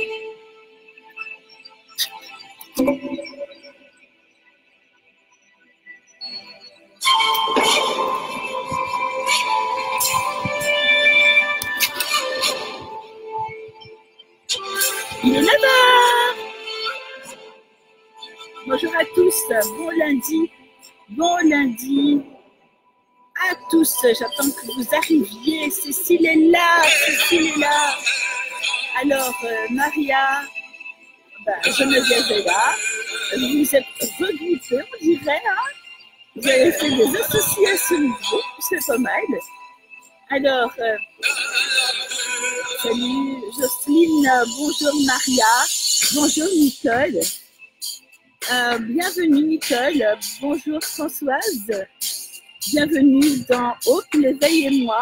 Il est là-bas. Bonjour à tous, bon lundi à tous. J'attends que vous arriviez. Cécile est là. Alors, Maria, Geneviève est là. Vous êtes regroupés, on dirait. Hein, vous avez fait des associations de groupe, c'est pas mal. Alors, salut Jocelyne, bonjour Maria, bonjour Nicole. Bienvenue Nicole, bonjour Françoise. Bienvenue dans Hope, l'éveil et moi,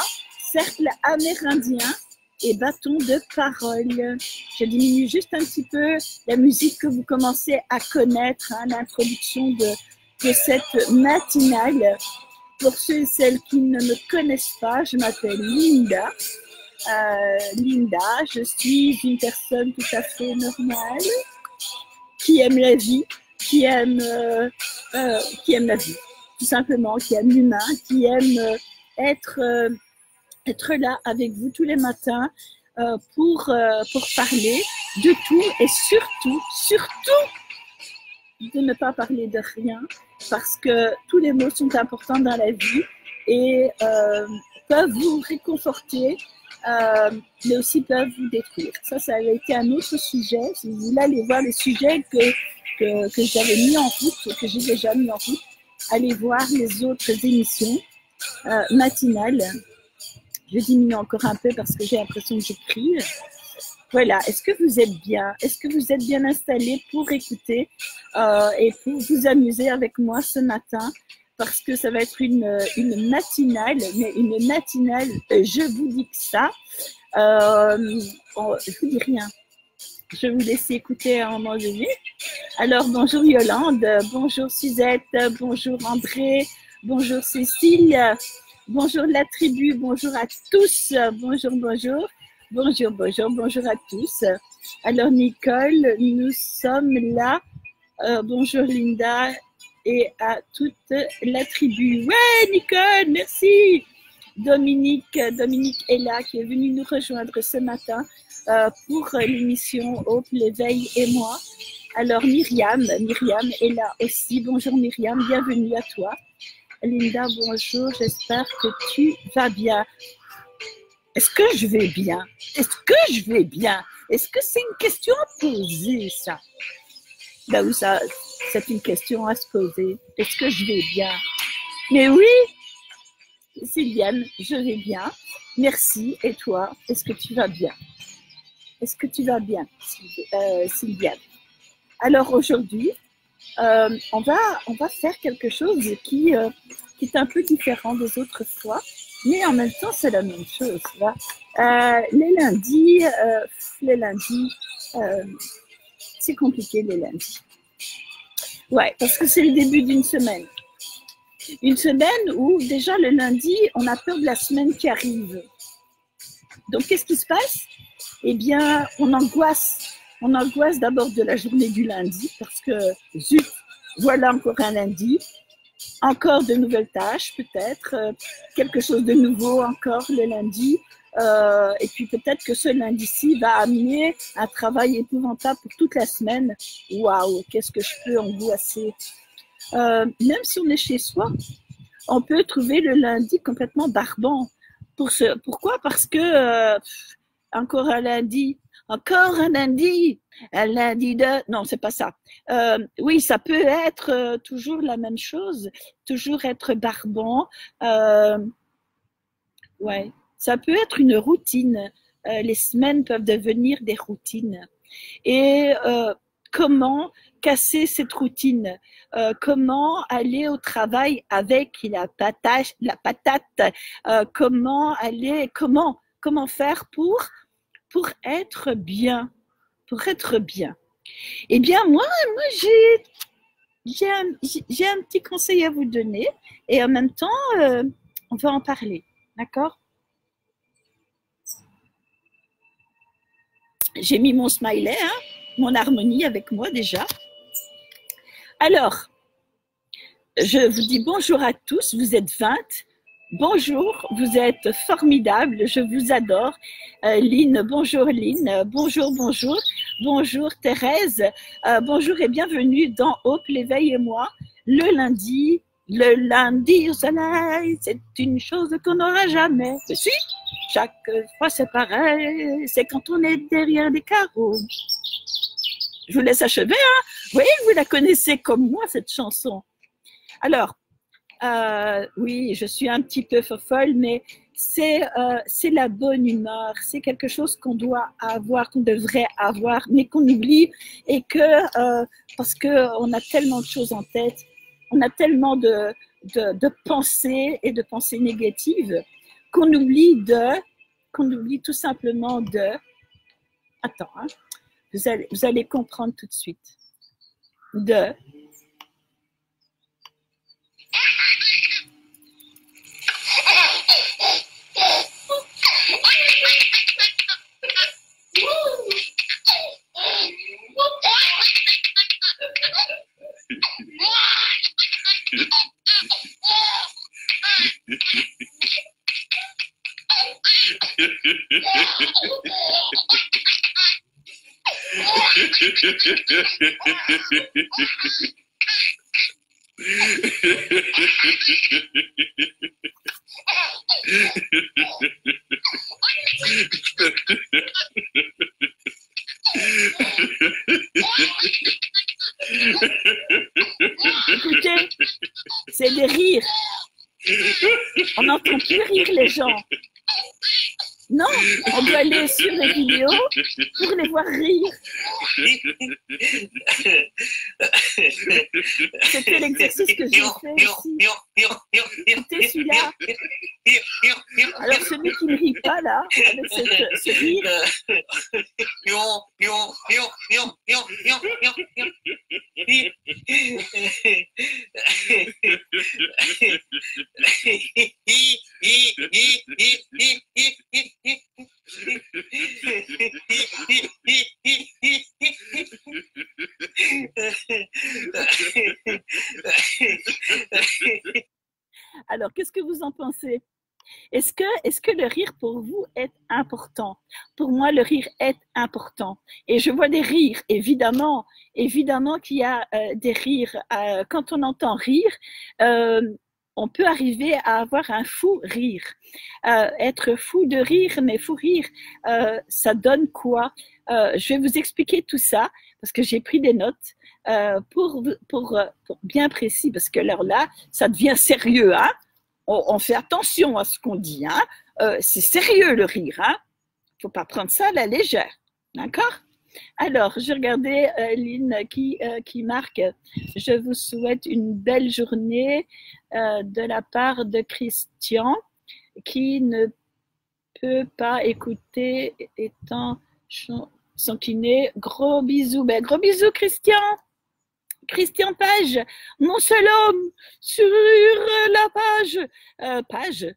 cercle amérindien et bâton de parole. Je diminue juste un petit peu la musique que vous commencez à connaître, hein, l'introduction de cette matinale. Pour ceux et celles qui ne me connaissent pas, je m'appelle Linda. Je suis une personne tout à fait normale, qui aime la vie, qui aime la vie, tout simplement, qui aime l'humain, qui aime être là avec vous tous les matins pour parler de tout et surtout de ne pas parler de rien, parce que tous les mots sont importants dans la vie et peuvent vous réconforter, mais aussi peuvent vous détruire. Ça avait été un autre sujet. Si vous voulez aller voir les sujets que j'avais mis en route, que j'ai déjà mis en route, allez voir les autres émissions matinales. Je diminue encore un peu parce que j'ai l'impression que j'écris. Voilà, est-ce que vous êtes bien? Est-ce que vous êtes bien installés pour écouter et pour vous amuser avec moi ce matin? Parce que ça va être une matinale, mais une matinale, je vous dis que ça, je vous dis rien. Je vais vous laisser écouter à un moment donné. Alors, bonjour Yolande, bonjour Suzette, bonjour André, bonjour Cécile, bonjour la tribu, bonjour à tous, bonjour à tous. Alors Nicole, nous sommes là. Bonjour Linda et à toute la tribu. Ouais Nicole, merci. Dominique est là, qui est venue nous rejoindre ce matin pour l'émission Hope, l'éveil et moi. Alors Myriam est là aussi. Bonjour Myriam, bienvenue à toi. Linda, bonjour, j'espère que tu vas bien. Est-ce que je vais bien? Est-ce que c'est une question à poser, ça? Ben oui, ça, c'est une question à se poser. Est-ce que je vais bien? Mais oui, Sylviane, je vais bien. Merci. Et toi, est-ce que tu vas bien? Est-ce que tu vas bien, Sylviane? Alors aujourd'hui, on va faire quelque chose qui est un peu différent des autres fois, mais en même temps, c'est la même chose. Là. Les lundis, c'est compliqué les lundis. Ouais, parce que c'est le début d'une semaine. Une semaine où déjà le lundi, on a peur de la semaine qui arrive. Donc, qu'est-ce qui se passe? Eh bien, on angoisse. On angoisse d'abord de la journée du lundi parce que, zut, voilà encore un lundi. Encore de nouvelles tâches, peut-être. Quelque chose de nouveau encore le lundi. Et puis peut-être que ce lundi-ci va amener un travail épouvantable pour toute la semaine. Waouh, qu'est-ce que je peux angoisser. Même si on est chez soi, on peut trouver le lundi complètement barbant. Pourquoi? Parce que encore un lundi de... Non, c'est pas ça. Oui, ça peut être toujours la même chose, toujours être barbant. Ouais, ça peut être une routine. Les semaines peuvent devenir des routines. Et comment casser cette routine? Comment aller au travail avec la patate? Comment faire pour être bien? Eh bien, moi j'ai un petit conseil à vous donner et en même temps, on va en parler, d'accord? J'ai mis mon smiley, hein, mon harmonie avec moi déjà. Alors, je vous dis bonjour à tous, vous êtes 20. Bonjour, vous êtes formidables, je vous adore. Lynn, bonjour Lynn, bonjour, bonjour. Bonjour Thérèse, bonjour et bienvenue dans Hope, l'éveil et moi, le lundi au soleil, c'est une chose qu'on n'aura jamais. Mais si, chaque fois c'est pareil, c'est quand on est derrière des carreaux. Je vous laisse achever, hein. Vous voyez, vous la connaissez comme moi, cette chanson. Alors, oui, je suis un petit peu folle, mais c'est la bonne humeur. C'est quelque chose qu'on doit avoir, qu'on devrait avoir, mais qu'on oublie et que parce qu'on a tellement de choses en tête, on a tellement de pensées et de pensées négatives qu'on oublie tout simplement de. Attends, hein, vous allez comprendre tout de suite. De. Écoutez, c'est des rires. On n'entend plus rire les gens. Non, on doit aller sur les vidéos pour les voir rire. C'était l'exercice que j'ai fait ici. Écoutez celui-là. Alors celui qui ne rit pas là, avec ce rire. Alors, qu'est-ce que vous en pensez? Est-ce que le rire pour vous est important? Pour moi, le rire est important. Et je vois des rires, évidemment qu'il y a des rires. Quand on entend rire, on peut arriver à avoir un fou rire. Être fou de rire, mais fou rire, ça donne quoi? Je vais vous expliquer tout ça, parce que j'ai pris des notes pour bien précis, parce que là, ça devient sérieux, hein? On fait attention à ce qu'on dit, hein. C'est sérieux le rire, hein. Faut pas prendre ça à la légère, d'accord? Alors, je regardais Lynn qui marque « Je vous souhaite une belle journée de la part de Christian qui ne peut pas écouter étant son kiné. Gros bisous. Ben, gros bisous, Christian. Christian Page, mon seul homme sur la page.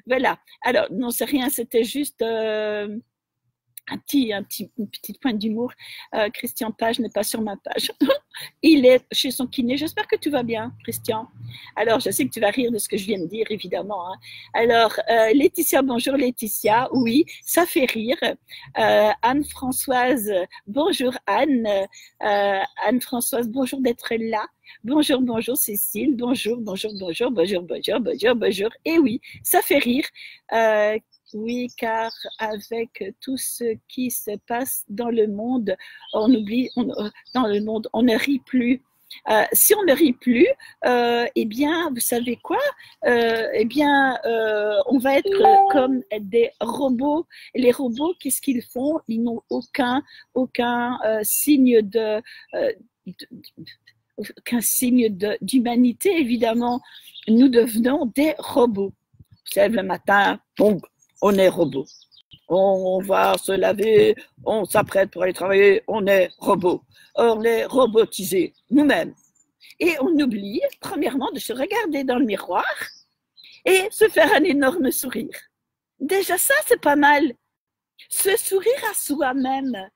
Voilà. Alors, non, c'est rien, c'était juste une petite pointe d'humour. Christian Page n'est pas sur ma page. Il est chez son kiné. J'espère que tu vas bien, Christian. Alors, je sais que tu vas rire de ce que je viens de dire, évidemment, hein. Alors, Laetitia, bonjour Laetitia. Oui, ça fait rire. Anne-Françoise, bonjour Anne. Anne-Françoise, bonjour d'être là. Bonjour, bonjour Cécile. Bonjour. Et oui, ça fait rire. Oui, car avec tout ce qui se passe dans le monde, on ne rit plus. Si on ne rit plus, eh bien, vous savez quoi? On va être comme des robots. Les robots, qu'est-ce qu'ils font? Ils n'ont aucun signe d'humanité, évidemment. Nous devenons des robots. Vous savez, le matin, bon, on est robot. On va se laver, on s'apprête pour aller travailler, on est robot. On est robotisé nous-mêmes. Et on oublie, premièrement, de se regarder dans le miroir et se faire un énorme sourire. Déjà ça, c'est pas mal. Se sourire à soi-même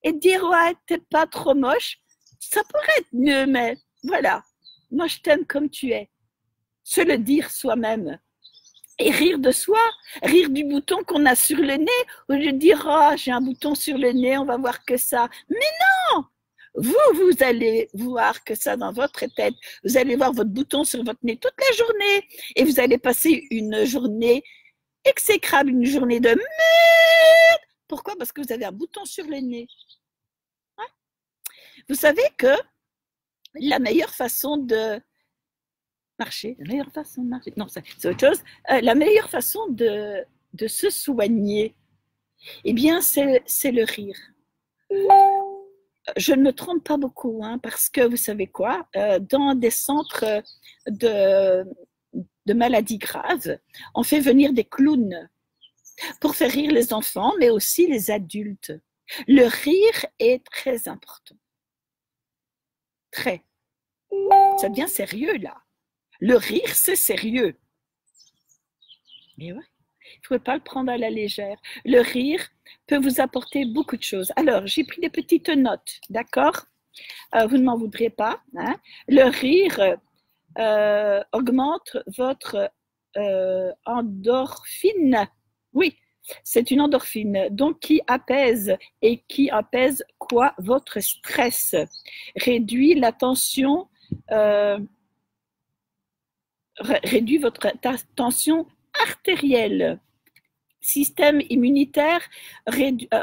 et dire ouais, t'es pas trop moche, ça pourrait être mieux, mais voilà, moi je t'aime comme tu es. Se le dire soi-même. Et rire de soi, rire du bouton qu'on a sur le nez, au lieu de dire oh, j'ai un bouton sur le nez, on va voir que ça. Mais non, vous allez voir que ça dans votre tête. Vous allez voir votre bouton sur votre nez toute la journée et vous allez passer une journée exécrable, une journée de merde. Pourquoi? Parce que vous avez un bouton sur le nez. Hein? Vous savez que la meilleure façon de marcher, la meilleure façon de marcher, non, c'est autre chose, la meilleure façon de se soigner, eh bien, c'est le rire. Je ne me trompe pas beaucoup, hein, parce que vous savez quoi, dans des centres de maladies graves, on fait venir des clowns pour faire rire les enfants, mais aussi les adultes. Le rire est très important. Très. Ça devient sérieux, là. Le rire, c'est sérieux. Mais ouais, il ne faut pas le prendre à la légère. Le rire peut vous apporter beaucoup de choses. Alors, j'ai pris des petites notes, d'accord? Vous ne m'en voudrez pas. Hein? Le rire augmente votre endorphine. Oui, c'est une endorphine, donc qui apaise. Et qui apaise quoi? Votre stress. Réduit la tension, réduit votre tension artérielle. Système immunitaire,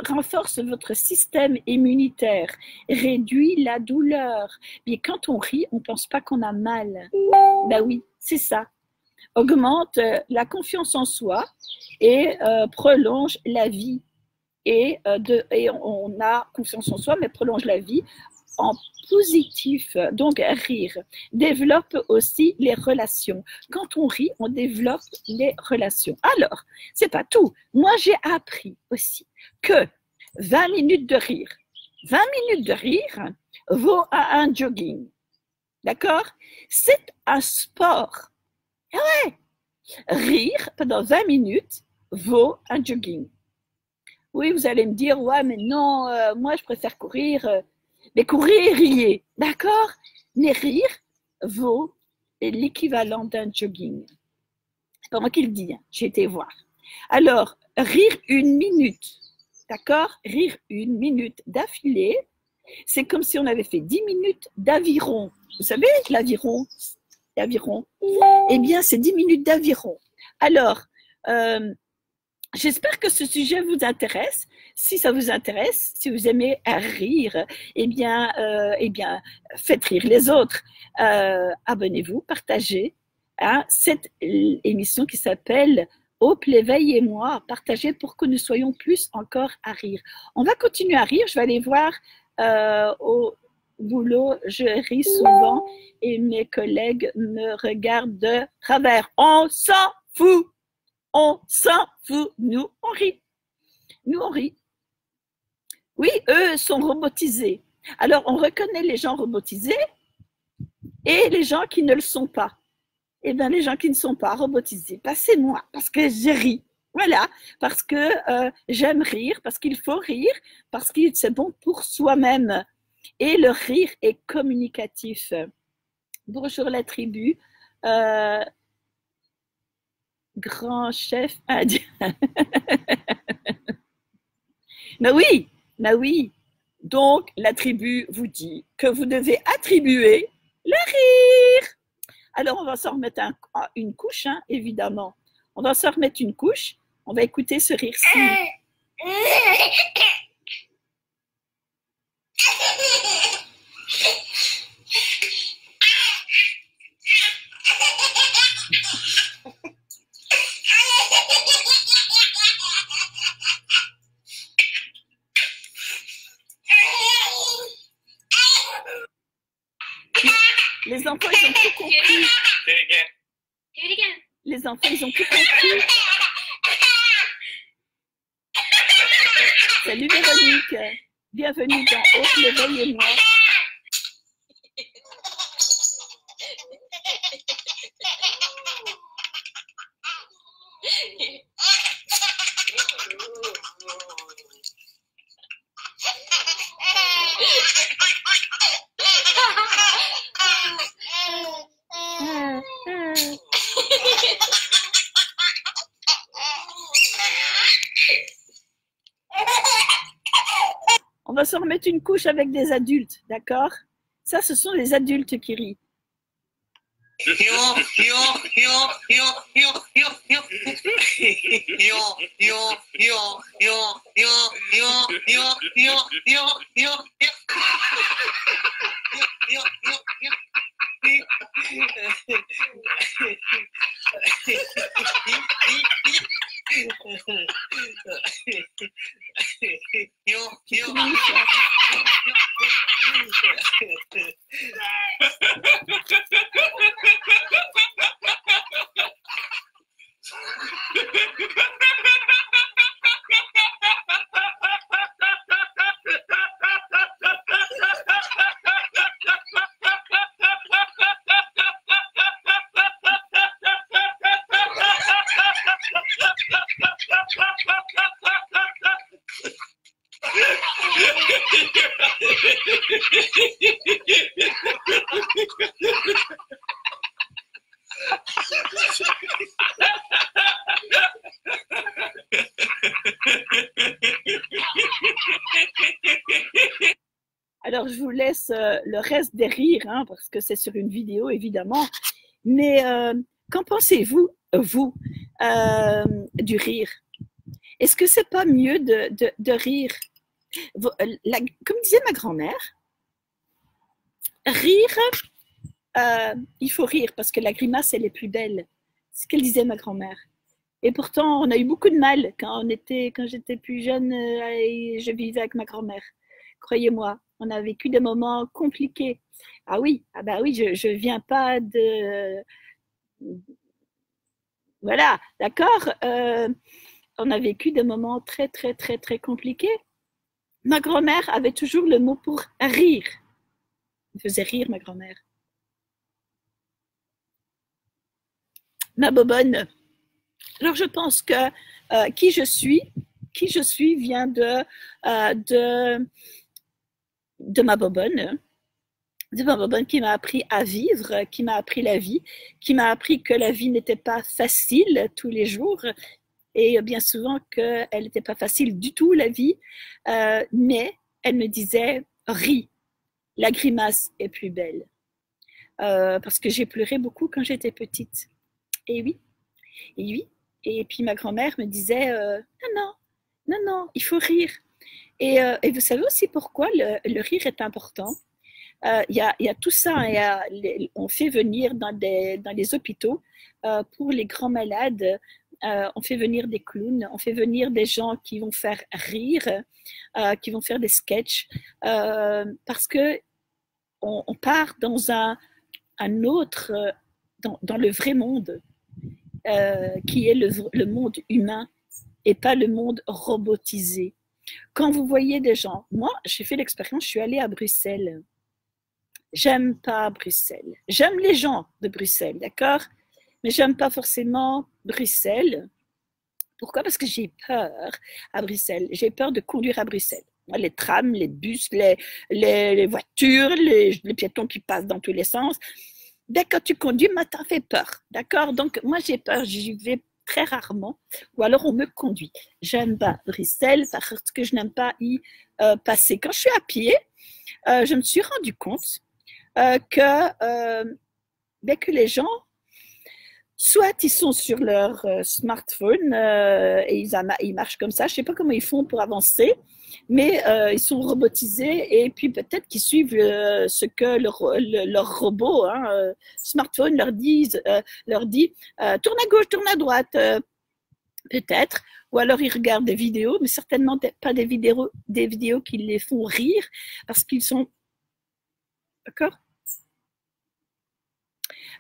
renforce votre système immunitaire, réduit la douleur. Mais quand on rit, on ne pense pas qu'on a mal. Ben oui, c'est ça. Augmente la confiance en soi et prolonge la vie. Et on a confiance en soi, mais prolonge la vie en positif. Donc, rire développe aussi les relations. Quand on rit, on développe les relations. Alors, c'est pas tout. Moi, j'ai appris aussi que 20 minutes de rire, 20 minutes de rire vaut à un jogging. D'accord? C'est un sport. Ouais. Rire pendant 20 minutes vaut un jogging. Oui, vous allez me dire, ouais, mais non, moi, je préfère courir. Mais courir, riez, d'accord? Mais rire vaut l'équivalent d'un jogging. C'est pas moi qui le dis, hein. J'ai été voir. Alors, rire une minute, d'accord? Rire une minute d'affilée, c'est comme si on avait fait 10 minutes d'aviron. Vous savez, l'aviron, eh bien, c'est 10 minutes d'aviron. Alors, j'espère que ce sujet vous intéresse. Si ça vous intéresse, si vous aimez rire, eh bien, faites rire les autres. Abonnez-vous, partagez cette émission qui s'appelle Hope, l'éveil et moi. Partagez pour que nous soyons plus encore à rire. On va continuer à rire. Je vais aller voir au boulot. Je ris souvent et mes collègues me regardent de travers. On s'en fout. On s'en fout. Nous, on rit. Nous, on rit. Oui, eux sont robotisés. Alors, on reconnaît les gens robotisés et les gens qui ne le sont pas. Eh bien, les gens qui ne sont pas robotisés, c'est moi, parce que je ris. Voilà, parce que j'aime rire, parce qu'il faut rire, parce que c'est bon pour soi-même. Et le rire est communicatif. Bonjour la tribu. Grand chef indien. Mais oui. Donc, la tribu vous dit que vous devez attribuer le rire. Alors, on va s'en remettre une couche, hein, évidemment. On va s'en remettre une couche. On va écouter ce rire-ci. Les enfants, ils ont tout compris. Les enfants, ils ont tout compris. Salut Véronique. Bienvenue dans Hope, l'éveil et moi. On va se remettre une couche avec des adultes, d'accord? Ça, ce sont les adultes qui rient. Alors, je vous laisse le reste des rires, hein, parce que c'est sur une vidéo, évidemment. Mais qu'en pensez-vous, vous, du rire? Est-ce que c'est pas mieux de rire? Comme disait ma grand-mère, rire, il faut rire parce que la grimace, elle est plus belle. C'est ce qu'elle disait, ma grand-mère. Et pourtant, on a eu beaucoup de mal quand j'étais plus jeune et je vivais avec ma grand-mère. Croyez-moi, on a vécu des moments compliqués. Ah oui, ah bah oui, je viens pas de... Voilà, d'accord. On a vécu des moments très, très, très, très compliqués. Ma grand-mère avait toujours le mot pour rire. Elle faisait rire, ma grand-mère. Ma bobonne. Alors, je pense que qui je suis vient de ma bobonne qui m'a appris à vivre, qui m'a appris la vie, qui m'a appris que la vie n'était pas facile tous les jours et bien souvent qu'elle n'était pas facile du tout, la vie, mais elle me disait « ris, la grimace est plus belle ». Parce que j'ai pleuré beaucoup quand j'étais petite. Et oui, et oui. Et puis ma grand-mère me disait non, il faut rire. Et vous savez aussi pourquoi le rire est important. Il y a tout ça, hein, on fait venir dans les hôpitaux pour les grands malades, on fait venir des clowns, on fait venir des gens qui vont faire rire, qui vont faire des sketchs, parce que on part dans un autre, dans le vrai monde, qui est le monde humain et pas le monde robotisé. Quand vous voyez des gens, moi j'ai fait l'expérience, je suis allée à Bruxelles. J'aime pas Bruxelles. J'aime les gens de Bruxelles, d'accord? Mais j'aime pas forcément Bruxelles. Pourquoi? Parce que j'ai peur à Bruxelles. J'ai peur de conduire à Bruxelles. Les trams, les bus, les voitures, les piétons qui passent dans tous les sens. Dès que tu conduis, ça fait peur, d'accord? Donc moi j'ai peur, j'y vais très rarement, ou alors on me conduit. J'aime pas Bruxelles parce que je n'aime pas y passer. Quand je suis à pied, je me suis rendu compte que les gens, soit ils sont sur leur smartphone et ils marchent comme ça, je ne sais pas comment ils font pour avancer, mais ils sont robotisés et puis peut-être qu'ils suivent ce que leur robot, hein, smartphone leur dit tourne à gauche, tourne à droite, peut-être, ou alors ils regardent des vidéos, mais certainement pas des vidéos qui les font rire parce qu'ils sont... D'accord?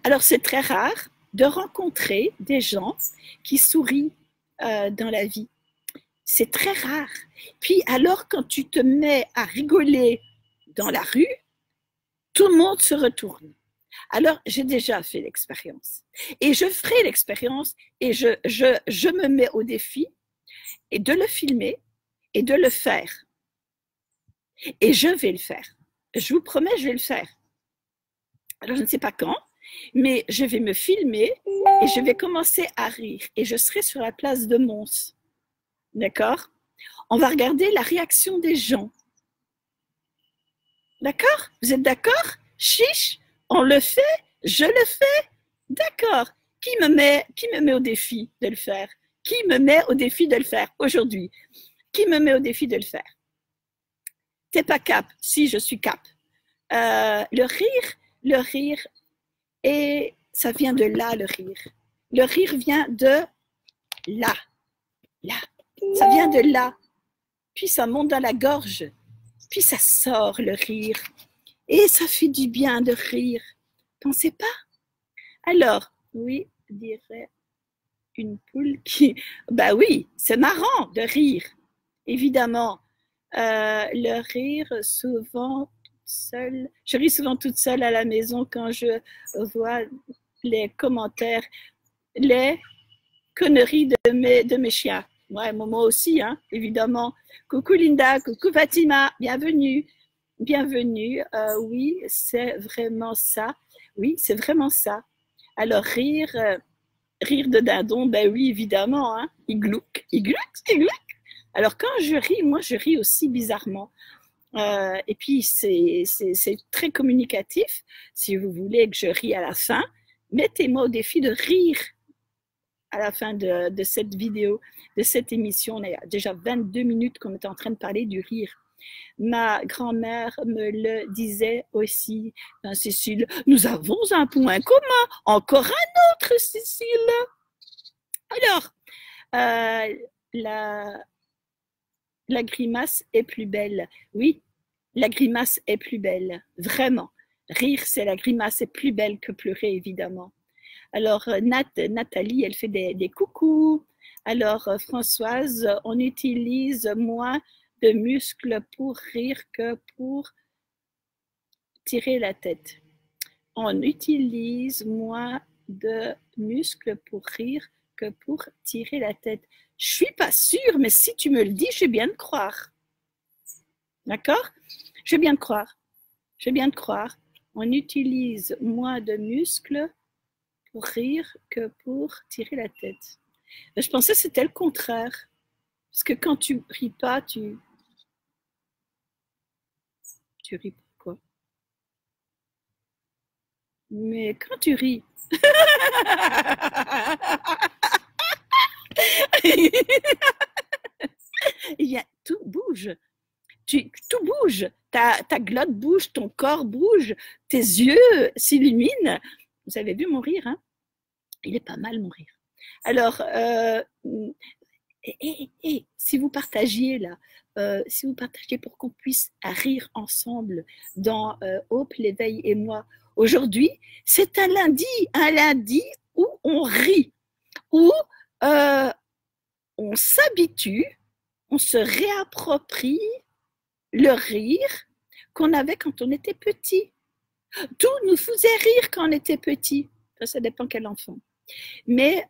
Alors, c'est très rare de rencontrer des gens qui sourient dans la vie. C'est très rare. Puis, alors, quand tu te mets à rigoler dans la rue, tout le monde se retourne. Alors, j'ai déjà fait l'expérience. Et je ferai l'expérience et je me mets au défi et de le filmer et de le faire. Et je vais le faire. Je vous promets, je vais le faire. Alors, je ne sais pas quand, mais je vais me filmer et je vais commencer à rire. Et je serai sur la place de Mons. D'accord? On va regarder la réaction des gens. D'accord? Vous êtes d'accord? Chiche, on le fait, je le fais. D'accord. Qui me met au défi de le faire? Qui me met au défi de le faire aujourd'hui? Qui me met au défi de le faire? T'es pas cap? Si, je suis cap. Le rire, et ça vient de là, le rire. Le rire vient de là, là. Ça vient de là. Puis ça monte dans la gorge. Puis ça sort, le rire. Et ça fait du bien de rire. Pensez pas? Alors, oui, dirait une poule qui... Ben oui, c'est marrant de rire, évidemment. Le rire, souvent seule. Je ris souvent toute seule à la maison quand je vois les commentaires, les conneries de mes chiens. Ouais, moi aussi, hein, évidemment. Coucou Linda, coucou Fatima, bienvenue. Bienvenue, oui, c'est vraiment ça. Oui, c'est vraiment ça. Alors, rire de dindon, ben oui, évidemment, hein. Il glouque, il glouque, il glouque. Alors, quand je ris, moi, je ris aussi bizarrement. Et puis, c'est très communicatif. Si vous voulez que je rie à la fin, mettez-moi au défi de rire à la fin de cette vidéo, de cette émission. On a déjà 22 minutes qu'on est en train de parler du rire. Ma grand-mère me le disait aussi, Cécile, nous avons un point commun, encore un autre, Cécile. Alors, la grimace est plus belle. Oui, la grimace est plus belle, vraiment. Rire, c'est la grimace est plus belle que pleurer, évidemment. Alors, Nathalie, elle fait des coucous. Alors, Françoise, on utilise moins de muscles pour rire que pour tirer la tête. On utilise moins de muscles pour rire que pour tirer la tête. Je suis pas sûre, mais si tu me le dis, je vais bien te croire. D'accord? Je vais bien te croire. Je vais bien te croire. On utilise moins de muscles pour rire que pour tirer la tête. Je pensais que c'était le contraire. Parce que quand tu ris pas, tu ris pourquoi? Mais quand tu ris, tout bouge. Tout bouge. Ta glotte bouge, ton corps bouge, tes yeux s'illuminent. Vous avez vu mon rire, hein? Il est pas mal, mon rire. Alors, si vous partagiez là, si vous partagez pour qu'on puisse rire ensemble dans Hope, l'éveil et moi, aujourd'hui, c'est un lundi où on rit, où on s'habitue, on se réapproprie le rire qu'on avait quand on était petit. Tout nous faisait rire quand on était petit. Ça dépend quel enfant. Mais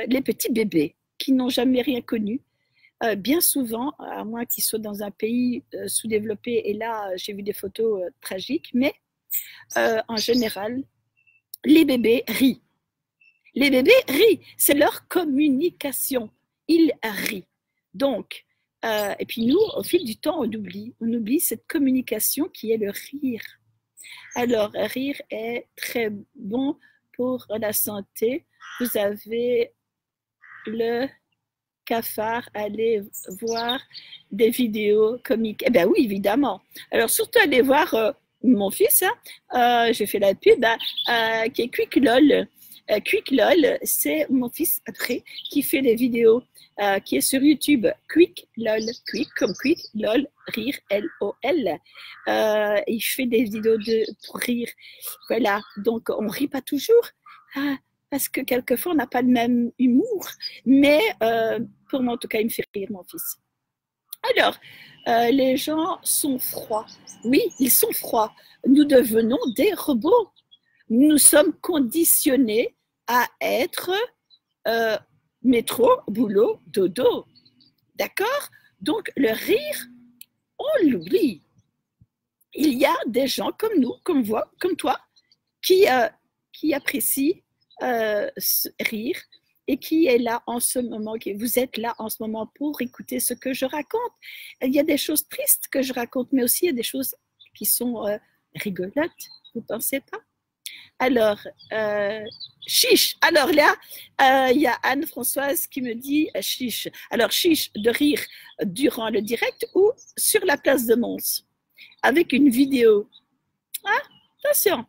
les petits bébés qui n'ont jamais rien connu, bien souvent, à moins qu'ils soient dans un pays sous-développé, et là, j'ai vu des photos tragiques, mais en général, les bébés rient. Les bébés rient, c'est leur communication. Ils rient. Donc, et puis nous, au fil du temps, on oublie cette communication qui est le rire. Alors, rire est très bon pour la santé. Vous avez le cafard, allez voir des vidéos comiques. Eh bien oui, évidemment. Alors, surtout allez voir mon fils, hein, j'ai fait la pub, qui est Quick LOL. Quick LOL, c'est mon fils après qui fait des vidéos, qui est sur YouTube. Quick LOL, Quick comme Quick, LOL, rire, L-O-L. Il fait des vidéos pour rire. Voilà, donc on ne rit pas toujours. Parce que quelquefois, on n'a pas le même humour. Mais pour moi, en tout cas, il me fait rire, mon fils. Alors, les gens sont froids. Oui, ils sont froids. Nous devenons des robots. Nous sommes conditionnés à être métro, boulot, dodo. D'accord? Donc, le rire, on l'oublie. Il y a des gens comme nous, comme toi, qui apprécient rire et qui est là en ce moment, vous êtes là en ce moment pour écouter ce que je raconte. Il y a des choses tristes que je raconte, mais aussi il y a des choses qui sont rigolotes, vous ne pensez pas? Alors, chiche. Alors là, il y a Anne-Françoise qui me dit chiche. Alors, chiche de rire durant le direct ou sur la place de Mons avec une vidéo. Ah, attention,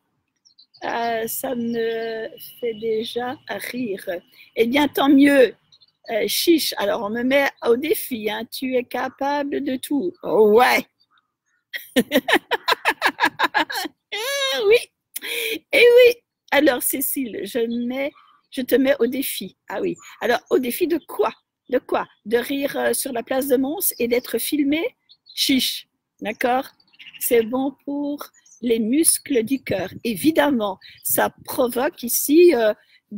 ça me fait déjà rire. Eh bien, tant mieux. Chiche, alors on me met au défi, hein. Tu es capable de tout. Oh, ouais. Oui, et oui. Alors, Cécile, je te mets au défi. Ah oui. Alors, au défi de quoi? De quoi? De rire sur la place de Mons et d'être filmé? Chiche. D'accord? C'est bon pour les muscles du cœur. Évidemment, ça provoque ici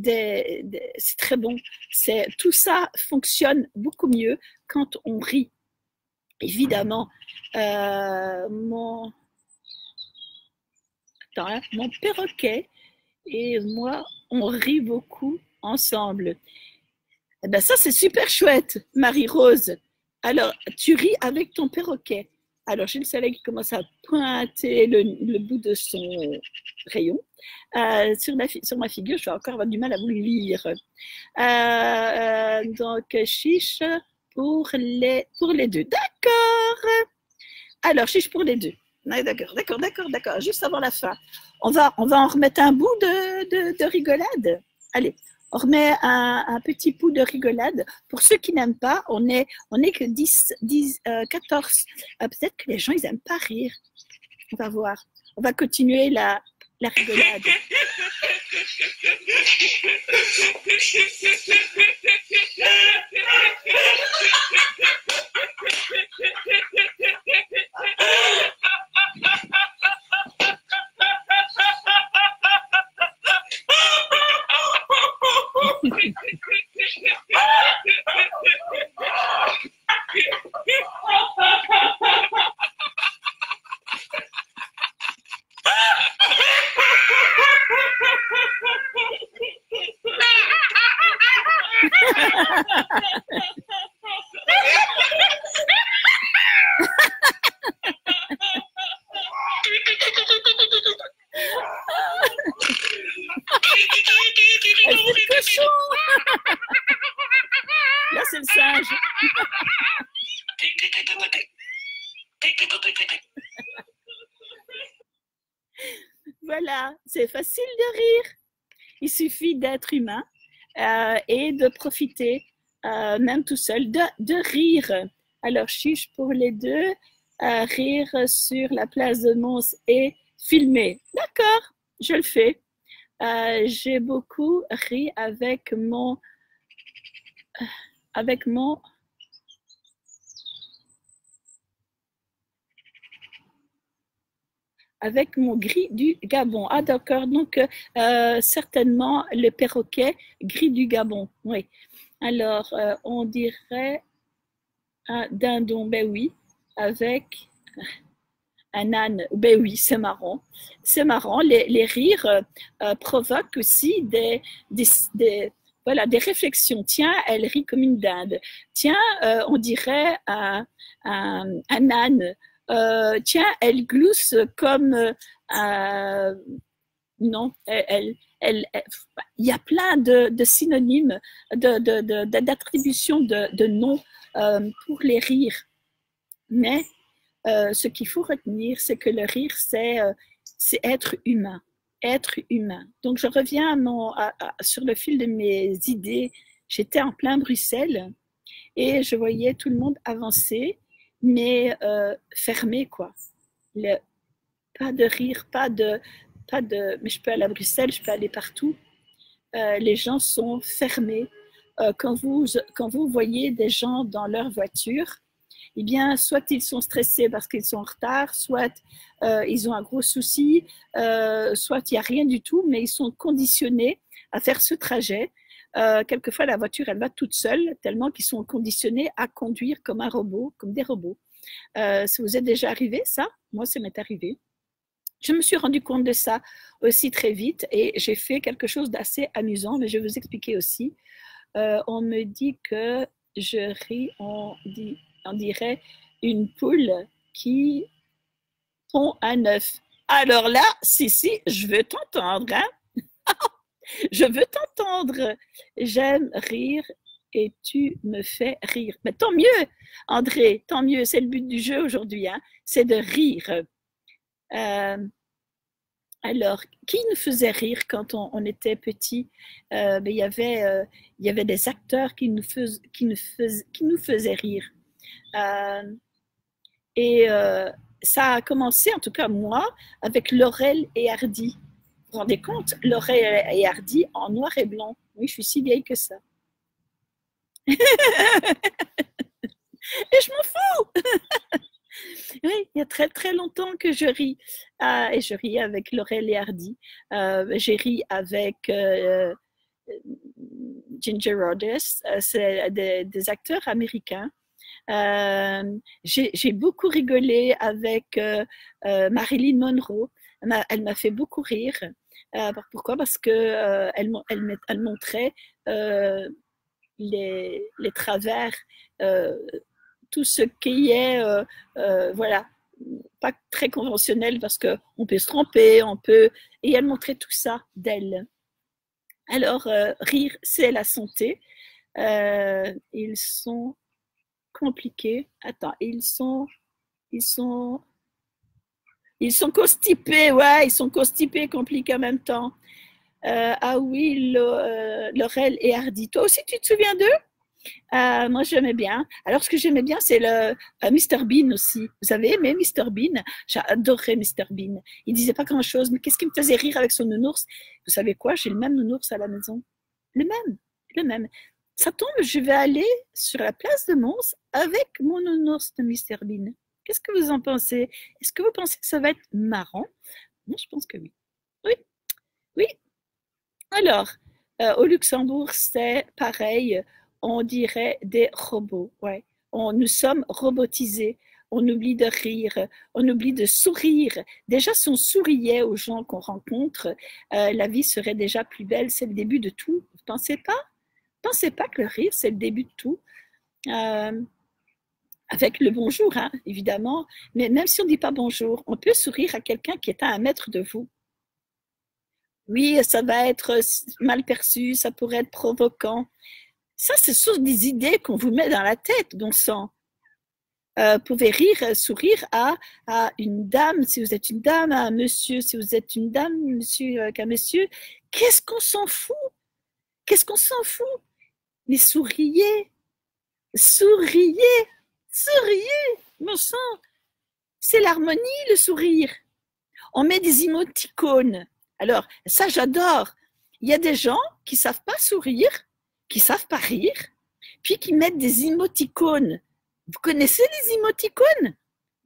c'est très bon. Tout ça fonctionne beaucoup mieux quand on rit. Évidemment, mon perroquet et moi, on rit beaucoup ensemble. Eh ben ça, c'est super chouette, Marie-Rose. Alors, tu ris avec ton perroquet. Alors, j'ai le soleil qui commence à pointer le bout de son rayon. Sur ma figure, je vais encore avoir du mal à vous lire. Donc, chiche pour les deux. D'accord. Alors, chiche pour les deux. D'accord. Juste avant la fin. On va en remettre un bout de rigolade. Allez, on remet un petit bout de rigolade. Pour ceux qui n'aiment pas, on est que 14. Peut-être que les gens, ils n'aiment pas rire. On va voir. On va continuer la rigolade. Là, c'est le singe. Voilà, c'est facile de rire. Il suffit d'être humain et de profiter, même tout seul, de rire. Alors, chiche pour les deux, rire sur la place de Mons et filmer. D'accord, je le fais. J'ai beaucoup ri avec mon gris du Gabon. Ah d'accord, donc certainement le perroquet gris du Gabon. Oui. Alors, on dirait un dindon, ben oui, avec un âne, ben oui, c'est marrant. C'est marrant, les rires provoquent aussi voilà, des réflexions. Tiens, elle rit comme une dinde. Tiens, on dirait un âne. Tiens, elle glousse comme non, il y a plein de synonymes, d'attributions de noms pour les rires. Mais ce qu'il faut retenir, c'est que le rire, c'est être humain. Être humain. Donc, je reviens sur le fil de mes idées. J'étais en plein Bruxelles et je voyais tout le monde avancer, mais fermé, quoi. Pas de rire, mais je peux aller à Bruxelles, je peux aller partout. Les gens sont fermés. Quand vous voyez des gens dans leur voiture, eh bien, soit ils sont stressés parce qu'ils sont en retard, soit ils ont un gros souci, soit il n'y a rien du tout, mais ils sont conditionnés à faire ce trajet. Quelquefois, la voiture, elle va toute seule, tellement qu'ils sont conditionnés à conduire comme un robot, comme des robots. Ça vous est déjà arrivé, ça? Moi, ça m'est arrivé. Je me suis rendu compte de ça aussi très vite et j'ai fait quelque chose d'assez amusant, mais je vais vous expliquer aussi. On me dit que je ris, on dirait une poule qui pont à neuf. Alors là, si, je veux t'entendre, hein? Je veux t'entendre. J'aime rire et tu me fais rire. Mais tant mieux, André, tant mieux. C'est le but du jeu aujourd'hui, hein? C'est de rire. Alors, qui nous faisait rire quand on était petit? Ben, il y avait des acteurs qui nous faisaient rire. Et ça a commencé, en tout cas moi, avec Laurel et Hardy. Vous vous rendez compte? Laurel et Hardy en noir et blanc. Oui, je suis si vieille que ça. Et je m'en fous! Oui, il y a très très longtemps que je ris. Et je ris avec Laurel et Hardy. J'ai ri avec Ginger Rogers. C'est des acteurs américains. J'ai beaucoup rigolé avec Marilyn Monroe. Elle m'a fait beaucoup rire. Pourquoi? Parce que elle montrait les travers, tout ce qui est, voilà, pas très conventionnel parce qu'on peut se tromper, et elle montrait tout ça d'elle. Alors, rire, c'est la santé. Ils sont compliqués. Attends, ils sont constipés, ouais, ils sont constipés, compliqués en même temps. Ah oui, Laurel et Hardy. Toi aussi, tu te souviens d'eux? Moi, j'aimais bien. Alors, ce que j'aimais bien, c'est le Mr Bean aussi. Vous avez aimé Mr Bean? J'adorais Mr Bean. Il disait pas grand-chose, mais qu'est-ce qui me faisait rire avec son nounours? Vous savez quoi? J'ai le même nounours à la maison. Le même. Ça tombe, je vais aller sur la place de Mons avec mon nounours de Mr Bean. Qu'est-ce que vous en pensez? Est-ce que vous pensez que ça va être marrant? Moi, je pense que oui. Oui. Alors, au Luxembourg, c'est pareil. On dirait des robots. Ouais. Nous sommes robotisés. On oublie de rire. On oublie de sourire. Déjà, si on souriait aux gens qu'on rencontre, la vie serait déjà plus belle. C'est le début de tout. Vous pensez pas? Pensez pas que le rire, c'est le début de tout. Avec le bonjour, hein, évidemment. Mais même si on ne dit pas bonjour, on peut sourire à quelqu'un qui est à 1 mètre de vous. Oui, ça va être mal perçu, ça pourrait être provoquant. Ça, ce sont des idées qu'on vous met dans la tête, bon sang. Vous pouvez rire, sourire à une dame, si vous êtes une dame, à un monsieur, si vous êtes une dame, monsieur, qu'un monsieur. Qu'est-ce qu'on s'en fout? Qu'est-ce qu'on s'en fout? Mais souriez, mon sang. C'est l'harmonie, le sourire. On met des émoticônes. Alors, ça, j'adore. Il y a des gens qui ne savent pas sourire, qui ne savent pas rire, puis qui mettent des émoticônes. Vous connaissez les émoticônes?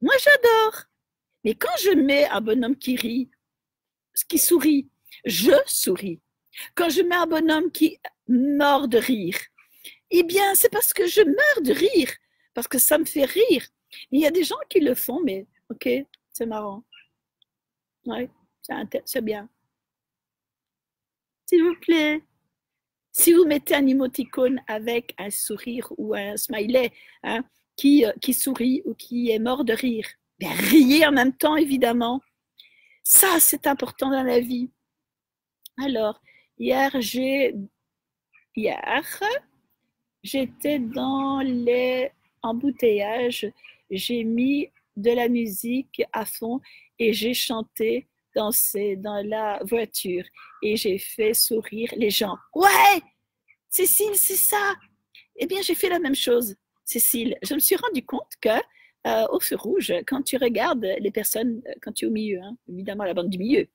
Moi, j'adore. Mais quand je mets un bonhomme qui rit, qui sourit, je souris. Quand je mets un bonhomme qui meurt de rire, eh bien, c'est parce que je meurs de rire, parce que ça me fait rire. Il y a des gens qui le font, mais ok, c'est marrant. Ouais, c'est bien. S'il vous plaît. Si vous mettez un émoticône avec un sourire ou un smiley, hein, qui sourit ou qui est mort de rire, bien, riez en même temps, évidemment. Ça, c'est important dans la vie. Alors, hier, j'étais dans les embouteillages, j'ai mis de la musique à fond et j'ai chanté, dansé dans la voiture et j'ai fait sourire les gens. Ouais, Cécile, c'est ça. Eh bien, j'ai fait la même chose, Cécile. Je me suis rendu compte que au feu rouge, quand tu regardes les personnes, quand tu es au milieu, hein, évidemment la bande du milieu,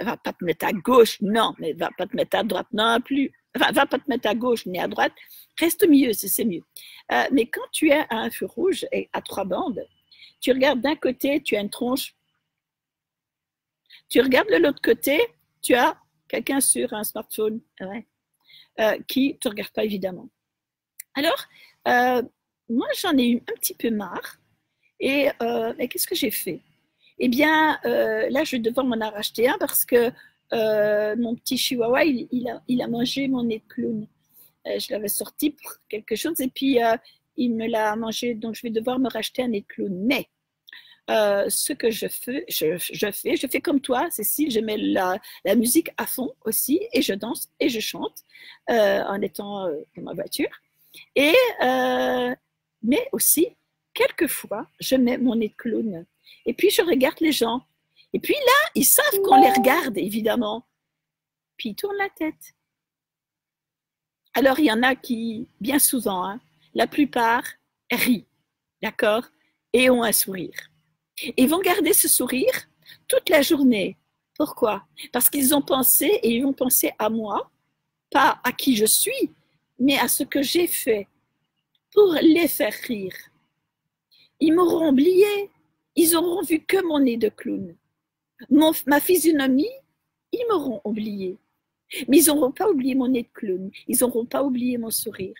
va pas te mettre à gauche, non, mais va pas te mettre à droite non plus. Enfin, va pas te mettre à gauche ni à droite, reste au milieu, c'est mieux. Mais quand tu es à un feu rouge et à 3 bandes, tu regardes d'un côté, tu as une tronche. Tu regardes de l'autre côté, tu as quelqu'un sur un smartphone, ouais, qui ne te regarde pas évidemment. Alors, moi j'en ai eu un petit peu marre et qu'est-ce que j'ai fait? Eh bien, là je vais devoir m'en racheter un parce que mon petit chihuahua, il a mangé mon nez de clown. Je l'avais sorti pour quelque chose et puis il me l'a mangé, donc je vais devoir me racheter un nez de clown. Mais ce que je fais comme toi, Cécile, je mets la musique à fond aussi et je danse et je chante en étant dans ma voiture. Et, mais aussi, quelquefois, je mets mon nez de clown et puis je regarde les gens. Et puis là, ils savent qu'on les regarde, évidemment. Puis ils tournent la tête. Alors, il y en a qui, bien souvent, hein, la plupart rient, d'accord, et ont un sourire. Ils vont garder ce sourire toute la journée. Pourquoi? Parce qu'ils ont pensé et ils vont penser à moi, pas à qui je suis, mais à ce que j'ai fait pour les faire rire. Ils m'auront oublié, ils auront vu que mon nez de clown. Ma physionomie, ils m'auront oublié. Mais ils n'auront pas oublié mon nez de clown, ils n'auront pas oublié mon sourire.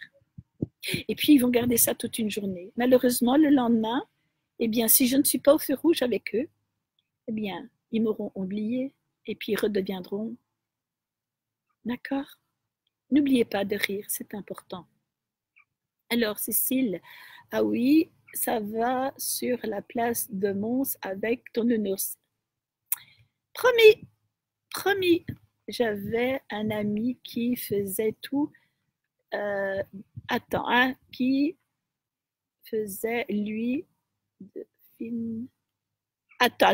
Et puis, ils vont garder ça toute une journée. Malheureusement, le lendemain, eh bien, si je ne suis pas au feu rouge avec eux, eh bien, ils m'auront oublié et puis ils redeviendront. D'accord? N'oubliez pas de rire, c'est important. Alors, Cécile, ah oui, ça va sur la place de Mons avec ton nounours. Promis. J'avais un ami qui faisait tout. Qui faisait lui de film. Attends.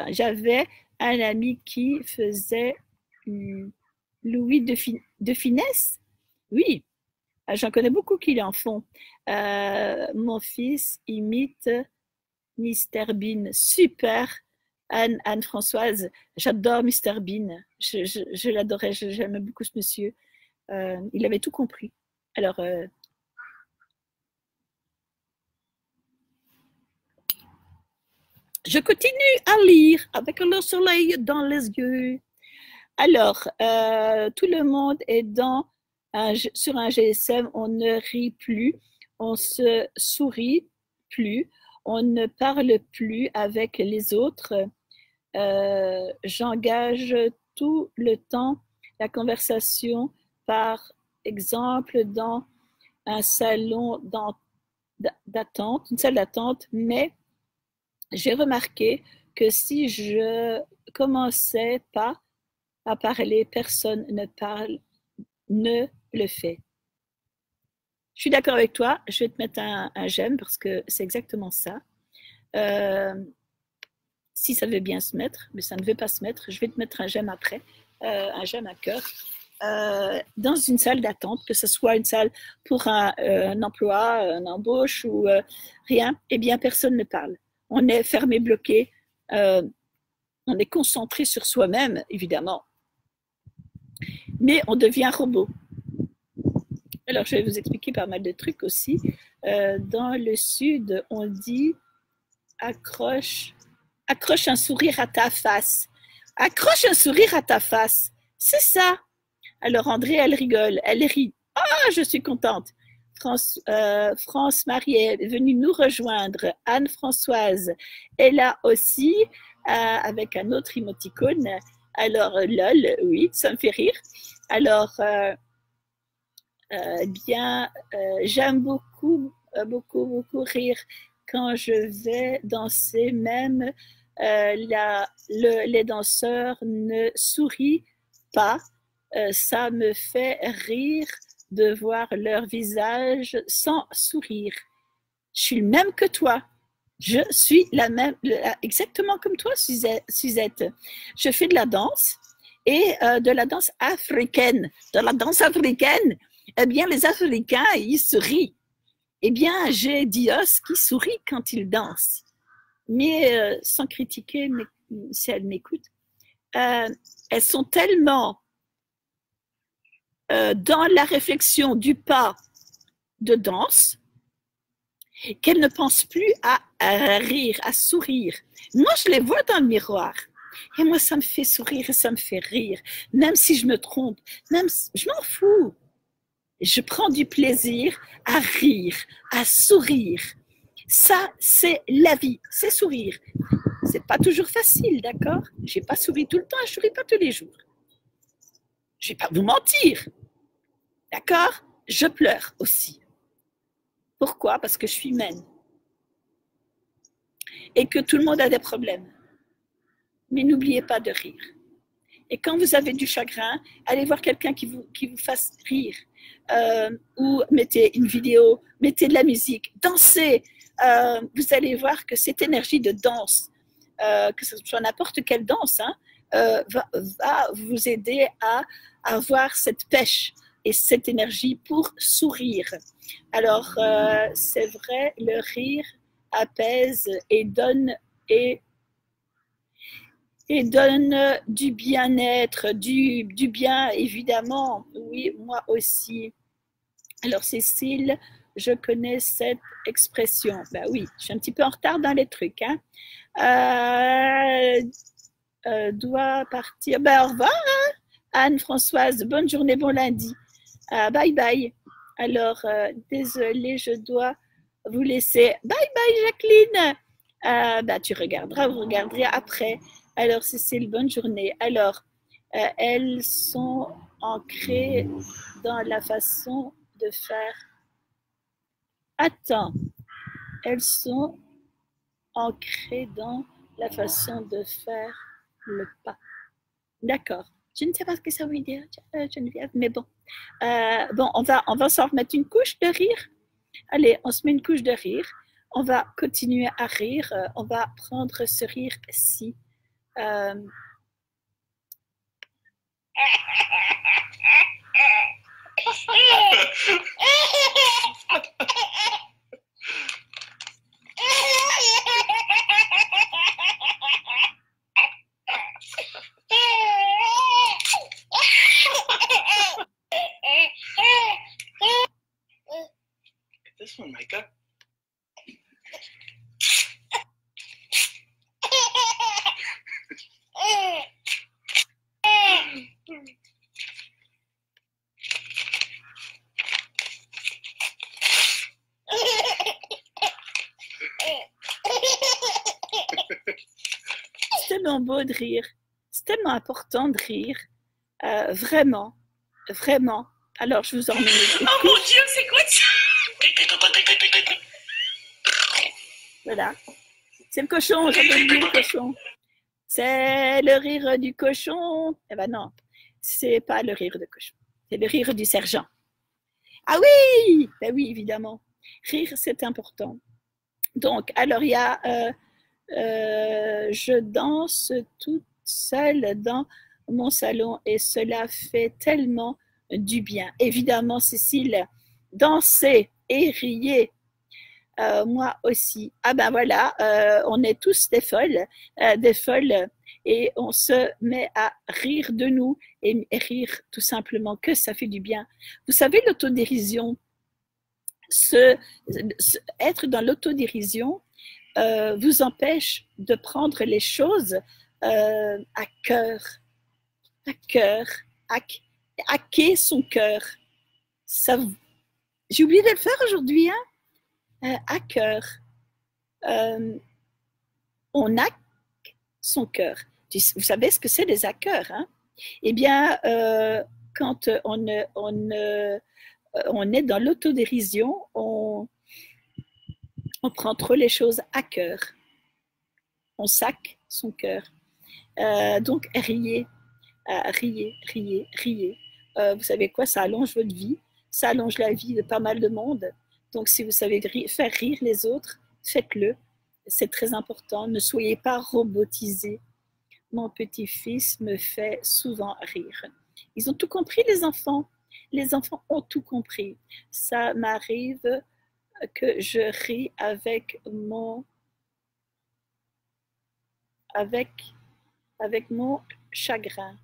J'avais un ami qui faisait Louis de Finesse. Oui, j'en connais beaucoup qui en font. Mon fils imite Mr Bean. Super. Anne-Françoise, j'adore Mr Bean. Je l'adorais, j'aimais beaucoup ce monsieur. Il avait tout compris. Alors, je continue à lire avec le soleil dans les yeux. Alors, tout le monde est sur un GSM, on ne rit plus, on se sourit plus, on ne parle plus avec les autres. J'engage tout le temps la conversation, par exemple, dans un salon d'attente, une salle d'attente, mais j'ai remarqué que si je commençais pas à parler, personne ne le fait. Je suis d'accord avec toi, je vais te mettre un j'aime parce que c'est exactement ça. Si ça veut bien se mettre, mais ça ne veut pas se mettre, je vais te mettre un j'aime après, un j'aime à cœur. Dans une salle d'attente, que ce soit une salle pour un emploi, une embauche ou rien, eh bien personne ne parle. On est fermé, bloqué, on est concentré sur soi-même, évidemment, mais on devient robot. Alors, je vais vous expliquer pas mal de trucs aussi. Dans le sud, on dit accroche un sourire à ta face. Accroche un sourire à ta face. C'est ça. Alors, André, elle rigole, elle rit. Ah, je suis contente. France-Marie est venue nous rejoindre. Anne-Françoise est là aussi, avec un autre émoticône. Alors, lol, oui, ça me fait rire. Alors, j'aime beaucoup rire quand je vais danser. Même les danseurs ne sourient pas. Ça me fait rire de voir leur visage sans sourire. Je suis le même que toi. Je suis exactement comme toi, Suzette. Je fais de la danse et de la danse africaine. Dans la danse africaine, eh bien, les Africains, ils sourient. Eh bien, j'ai Dios qui sourit quand il danse. Mais sans critiquer, mais si elles m'écoutent, elles sont tellement dans la réflexion du pas de danse qu'elles ne pensent plus à rire, à sourire. Moi, je les vois dans le miroir. Et moi, ça me fait sourire et ça me fait rire. Même si je me trompe, je m'en fous. Je prends du plaisir à rire, à sourire. Ça, c'est la vie, c'est sourire. C'est pas toujours facile, d'accord? J'ai pas souri tout le temps, je souris pas tous les jours. Je vais pas vous mentir, d'accord? Je pleure aussi. Pourquoi? Parce que je suis humaine. et que tout le monde a des problèmes. Mais n'oubliez pas de rire. Et quand vous avez du chagrin, allez voir quelqu'un qui vous fasse rire. Ou mettez une vidéo, mettez de la musique, dansez. Vous allez voir que cette énergie de danse, que ce soit n'importe quelle danse, hein, va vous aider à avoir cette pêche et cette énergie pour sourire. Alors, c'est vrai, le rire apaise et donne du bien-être, du bien, évidemment. Oui, moi aussi. Alors, Cécile, je connais cette expression. Ben oui, je suis un petit peu en retard dans les trucs. Hein. Doit partir. Ben, au revoir, hein, Anne-Françoise. Bonne journée, bon lundi. Bye bye. Alors, désolée, je dois vous laisser. Bye bye, Jacqueline. Ben, tu regarderas, vous regarderez après. Alors, Cécile, bonne journée. Alors, elles sont ancrées dans la façon de faire. Attends, elles sont ancrées dans la façon de faire le pas. D'accord. Je ne sais pas ce que ça veut dire, Geneviève, mais bon. Bon, on va s'en remettre une couche de rire. Allez, on se met une couche de rire. On va continuer à rire. On va prendre ce rire-ci. This one, Micah. C'est tellement beau de rire. C'est tellement important de rire. Vraiment. Vraiment. Alors, je vous emmène. Oh mon Dieu, c'est quoi ça? Voilà. C'est le cochon, j'avais oublié le cochon. C'est le rire du cochon. Eh ben non, c'est pas le rire du cochon. C'est le rire du sergent. Ah oui! Ben oui, évidemment. Rire, c'est important. Donc, alors, il y a je danse toute seule dans mon salon et cela fait tellement du bien. Évidemment, Cécile, dansez et riez. Moi aussi. Ah ben voilà, on est tous des folles et on se met à rire de nous et rire tout simplement que ça fait du bien. Vous savez, l'autodérision, être dans l'autodérision vous empêche de prendre les choses à cœur, hacker son cœur. J'ai oublié de le faire aujourd'hui, hein? À cœur. On hack son cœur. Vous savez ce que c'est des hackers, hein? Eh bien, quand on est dans l'autodérision, on prend trop les choses à cœur. On sac son cœur. Donc, riez, riez. Vous savez quoi? Ça allonge votre vie. Ça allonge la vie de pas mal de monde. Donc, si vous savez faire rire les autres, faites-le. C'est très important. Ne soyez pas robotisés. Mon petit-fils me fait souvent rire. Ils ont tout compris, les enfants. Les enfants ont tout compris. Ça m'arrive que je ris avec mon chagrin.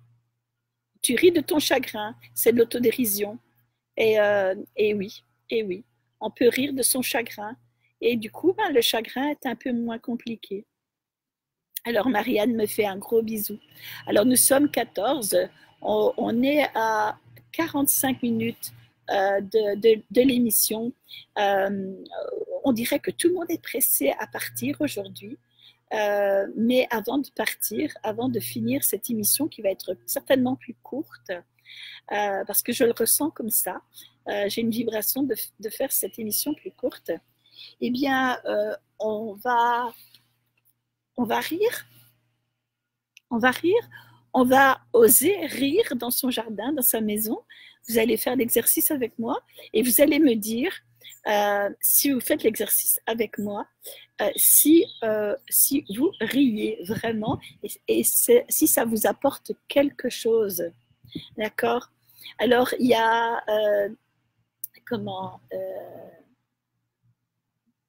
Tu ris de ton chagrin, c'est de l'autodérision. Et oui, on peut rire de son chagrin. Et du coup, le chagrin est un peu moins compliqué. Alors, Marianne me fait un gros bisou. Alors, nous sommes 14. On est à 45 minutes de l'émission. On dirait que tout le monde est pressé à partir aujourd'hui. Mais avant de partir, avant de finir cette émission qui va être certainement plus courte, parce que je le ressens comme ça, j'ai une vibration de faire cette émission plus courte, eh bien, on va On va rire. On va rire. On va oser rire dans son jardin, dans sa maison. Vous allez faire l'exercice avec moi et vous allez me dire, si vous faites l'exercice avec moi, si vous riez vraiment et si ça vous apporte quelque chose. D'accord? Alors, il y a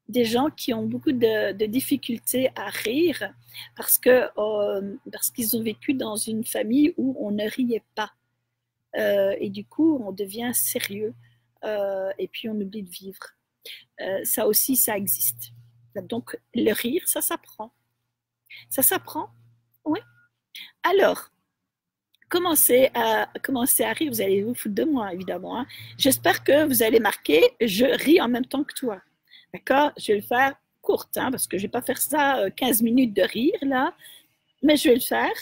des gens qui ont beaucoup de difficultés à rire parce qu'ils ont vécu dans une famille où on ne riait pas. Et du coup, on devient sérieux et puis on oublie de vivre. Ça aussi, ça existe. Donc, le rire, ça s'apprend. Ça s'apprend, oui. Alors, commencez à rire. Vous allez vous foutre de moi, évidemment. Hein. J'espère que vous allez marquer « je ris en même temps que toi ». D'accord? Je vais le faire courte, hein, parce que je ne vais pas faire ça 15 minutes de rire, là. Mais je vais le faire.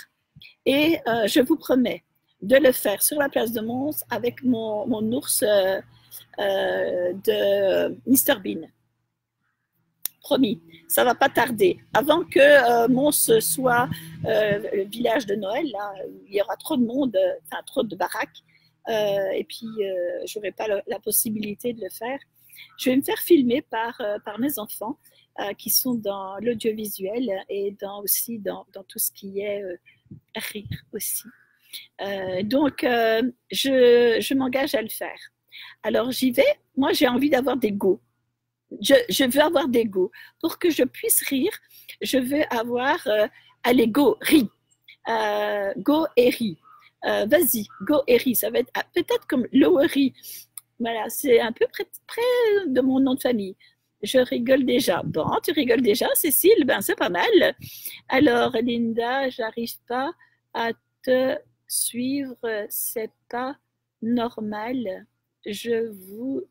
Et je vous promets de le faire sur la place de Mons avec mon ours de Mr Bean. Promis, ça ne va pas tarder. Avant que Mons soit le village de Noël, là, il y aura trop de monde, enfin trop de baraques, et puis je n'aurai pas la possibilité de le faire. Je vais me faire filmer par mes enfants qui sont dans l'audiovisuel et aussi dans tout ce qui est rire aussi. Donc, je m'engage à le faire. Alors, j'y vais. Moi, j'ai envie d'avoir des go. Je veux avoir des go. Pour que je puisse rire, je veux avoir allez, go, ris. Go et ris. Vas-y, go et ris. Ça va être peut-être comme Lowery. Voilà, c'est un peu près de mon nom de famille. Je rigole déjà. Bon, tu rigoles déjà, Cécile? Ben, c'est pas mal. Alors, Linda, j'arrive pas à te suivre. C'est pas normal. Je vous...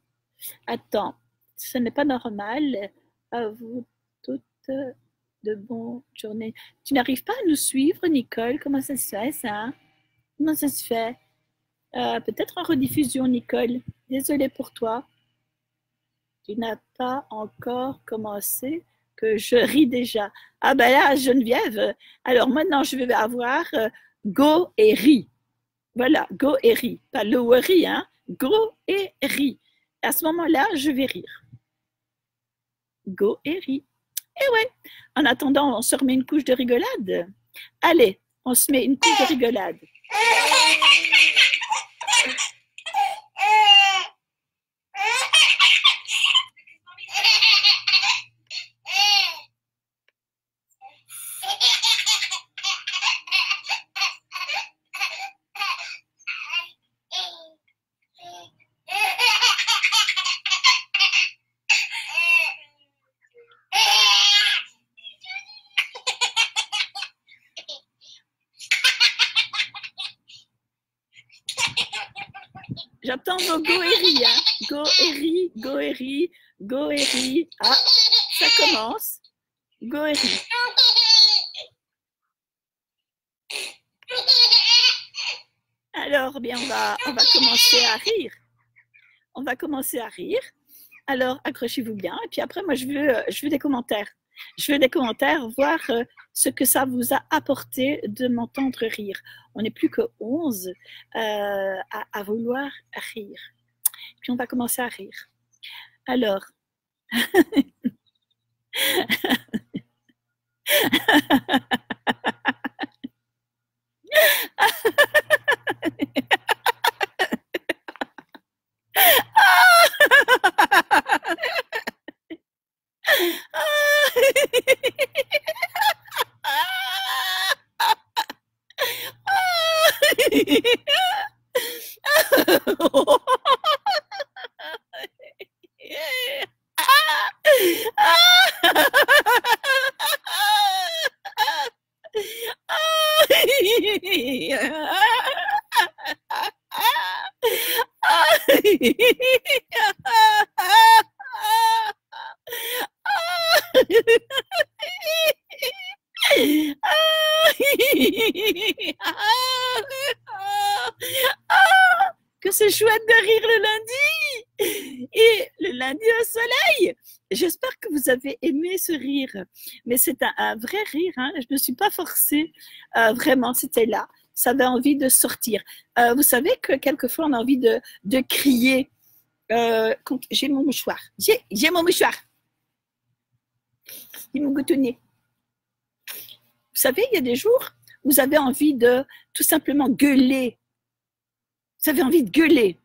Attends, ce n'est pas normal. À vous toutes de bonnes journées. Tu n'arrives pas à nous suivre, Nicole? Comment ça se fait, ça? Comment ça se fait? Peut-être en rediffusion, Nicole. Désolée pour toi. Tu n'as pas encore commencé, que je ris déjà. Ah ben là, Geneviève, alors maintenant je vais avoir go et ris. Voilà, go et ris. Pas le worry, hein. Go et ris. À ce moment-là, je vais rire. Go et ris. Et ouais, en attendant, on se remet une couche de rigolade. Allez, on se met une couche de rigolade. J'attends vos go et ris, hein. Go et ris, go et ris, go et ris. Ah, ça commence. Go et ris. Alors, bien, on va commencer à rire. On va commencer à rire. Alors, accrochez-vous bien. Et puis après, moi, je veux des commentaires. Je veux des commentaires, voir ce que ça vous a apporté de m'entendre rire. On n'est plus que 11 à vouloir rire. Puis on va commencer à rire. Alors, que c'est chouette de rire le lundi. Et le lundi au soleil, j'espère que vous avez aimé ce rire. Mais c'est un vrai rire. Hein. Je ne me suis pas forcée. Vraiment, c'était là. Ça avait envie de sortir. Vous savez que quelquefois, on a envie de crier. J'ai mon mouchoir. J'ai mon mouchoir. Il m'a goutonné. Vous savez, il y a des jours où vous avez envie de tout simplement gueuler. Vous avez envie de gueuler.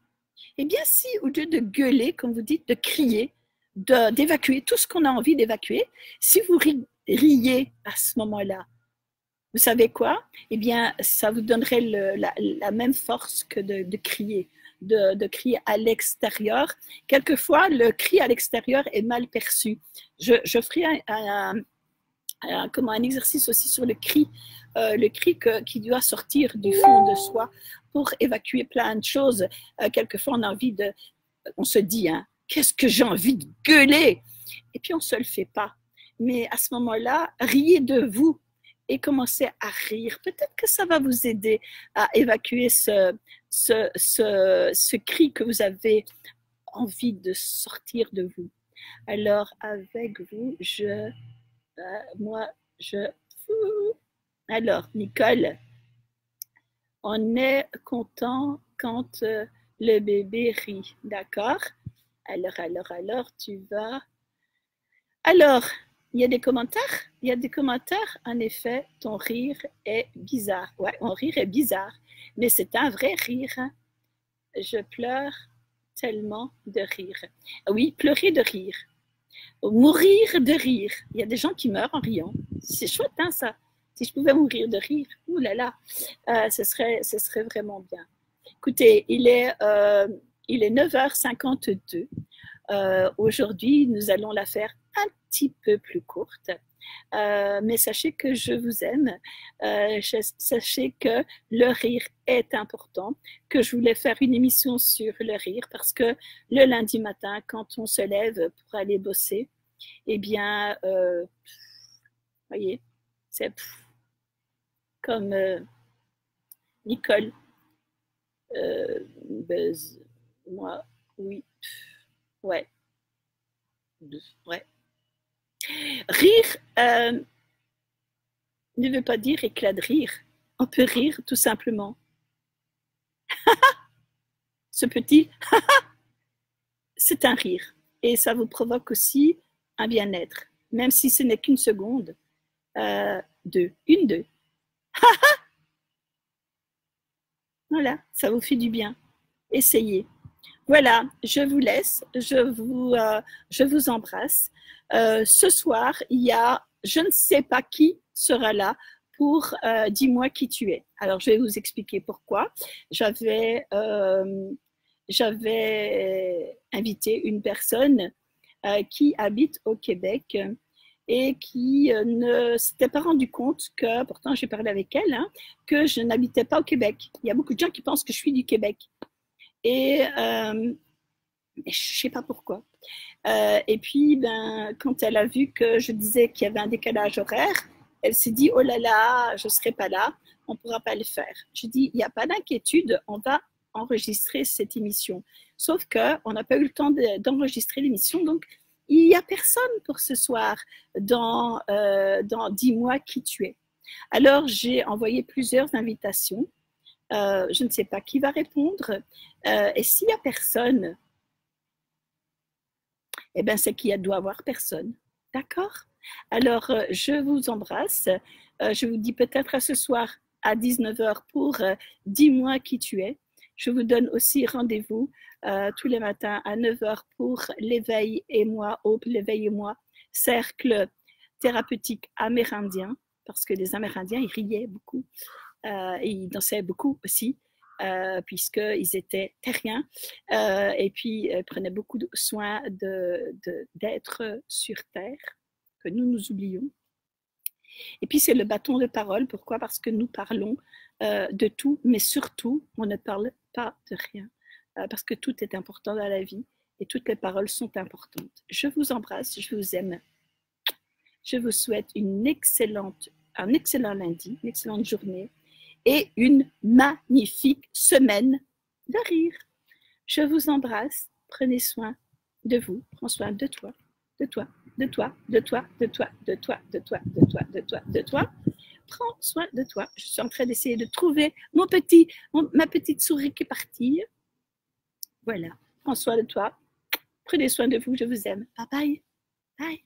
Eh bien, si au lieu de gueuler, comme vous dites, de crier, d'évacuer tout ce qu'on a envie d'évacuer, si vous riez à ce moment-là, vous savez quoi? Eh bien, ça vous donnerait la même force que de crier, de crier à l'extérieur. Quelquefois, le cri à l'extérieur est mal perçu. Je ferai un exercice aussi sur le cri qui doit sortir du fond de soi pour évacuer plein de choses. Quelquefois, on se dit, hein, qu'est-ce que j'ai envie de gueuler? Et puis, on ne se le fait pas. Mais à ce moment-là, riez de vous et commencez à rire. Peut-être que ça va vous aider à évacuer ce cri que vous avez envie de sortir de vous. Alors, avec vous, alors, Nicole, on est content quand le bébé rit, d'accord? Alors, tu vas... Alors, il y a des commentaires? Il y a des commentaires, en effet, ton rire est bizarre. Ouais, mon rire est bizarre, mais c'est un vrai rire. Je pleure tellement de rire. Oui, pleurer de rire. Mourir de rire. Il y a des gens qui meurent en riant. C'est chouette, hein, ça. Si je pouvais mourir de rire, ouh là là, ce serait vraiment bien. Écoutez, il est 9h52. Aujourd'hui, nous allons la faire un petit peu plus courte. Mais sachez que je vous aime. Sachez que le rire est important, que je voulais faire une émission sur le rire parce que le lundi matin, quand on se lève pour aller bosser, eh bien, voyez, c'est comme Nicole, buzz, moi, oui, ouais, ouais. Rire ne veut pas dire éclat de rire. On peut rire tout simplement. Ce petit c'est un rire. Et ça vous provoque aussi un bien-être, même si ce n'est qu'une seconde. Deux. Voilà, ça vous fait du bien. Essayez. Voilà, je vous laisse, je vous embrasse. Ce soir, il y a, je ne sais pas qui sera là pour Dis-moi qui tu es. Alors, je vais vous expliquer pourquoi. J'avais invité une personne qui habite au Québec et qui ne s'était pas rendu compte que, pourtant j'ai parlé avec elle, hein, que je n'habitais pas au Québec. Il y a beaucoup de gens qui pensent que je suis du Québec. Et je ne sais pas pourquoi. Et puis, quand elle a vu que je disais qu'il y avait un décalage horaire, elle s'est dit, oh là là, je ne serai pas là, on ne pourra pas le faire. Je dis, il n'y a pas d'inquiétude, on va enregistrer cette émission. Sauf qu'on n'a pas eu le temps d'enregistrer l'émission, donc il n'y a personne pour ce soir dans Dis-moi qui tu es. Alors, j'ai envoyé plusieurs invitations. Je ne sais pas qui va répondre. Et s'il n'y a personne, eh bien, c'est qu'il doit y avoir personne. D'accord? Alors, je vous embrasse. Je vous dis peut-être à ce soir à 19h pour Dis-moi qui tu es. Je vous donne aussi rendez-vous tous les matins à 9h pour l'éveil et moi, l'éveil et moi, cercle thérapeutique amérindien, parce que les Amérindiens, ils riaient beaucoup. Et ils dansaient beaucoup aussi, puisqu'ils étaient terriens, et puis prenaient beaucoup de soin d'être sur Terre, que nous oublions. Et puis c'est le bâton de parole, pourquoi? Parce que nous parlons de tout, mais surtout, on ne parle pas de rien, parce que tout est important dans la vie, et toutes les paroles sont importantes. Je vous embrasse, je vous aime. Je vous souhaite un excellent lundi, une excellente journée, et une magnifique semaine de rire. Je vous embrasse, prenez soin de vous, prends soin de toi. de toi, de toi, de toi, de toi, de toi, de toi, de toi, de toi, de toi. Prends soin de toi. Je suis en train d'essayer de trouver ma petite souris qui est partie. Voilà. Prends soin de toi. Prenez soin de vous. Je vous aime. Bye bye. Bye.